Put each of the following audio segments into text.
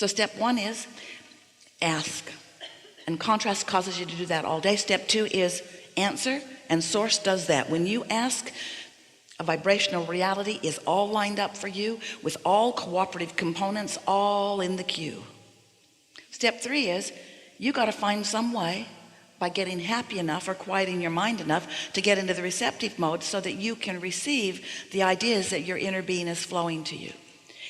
So step one is ask, and contrast causes you to do that all day. Step two is answer, and source does that. When you ask, a vibrational reality is all lined up for you with all cooperative components all in the queue. Step three is you got to find some way by getting happy enough or quieting your mind enough to get into the receptive mode so that you can receive the ideas that your inner being is flowing to you.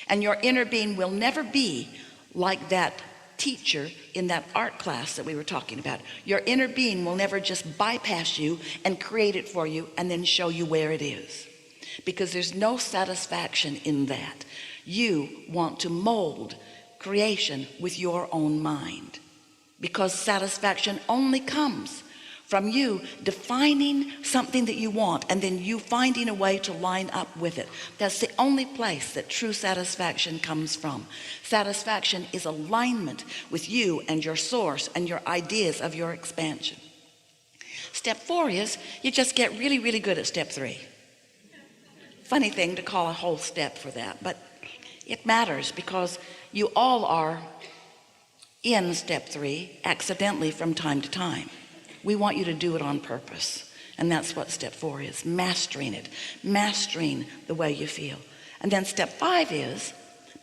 And your inner being will never be like that teacher in that art class that we were talking about. Your inner being will never just bypass you and create it for you and then show you where it is, because there's no satisfaction in that. You want to mold creation with your own mind, because satisfaction only comes from you defining something that you want and then you finding a way to line up with it. That's the only place that true satisfaction comes from. Satisfaction is alignment with you and your source and your ideas of your expansion. Step four is you just get really, really good at step three. Funny thing to call a whole step for that, but it matters because you all are in step three accidentally from time to time. We want you to do it on purpose, and that's what step four is, mastering it, mastering the way you feel. And then step five is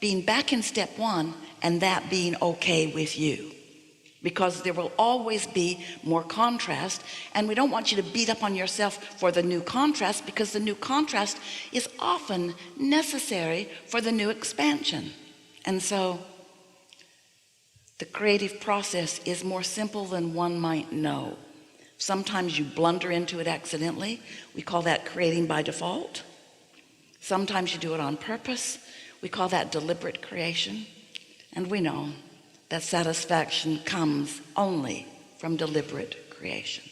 being back in step one and that being okay with you, because there will always be more contrast, and we don't want you to beat up on yourself for the new contrast, because the new contrast is often necessary for the new expansion. And so the creative process is more simple than one might know. Sometimes you blunder into it accidentally. We call that creating by default. Sometimes you do it on purpose. We call that deliberate creation. And we know that satisfaction comes only from deliberate creation.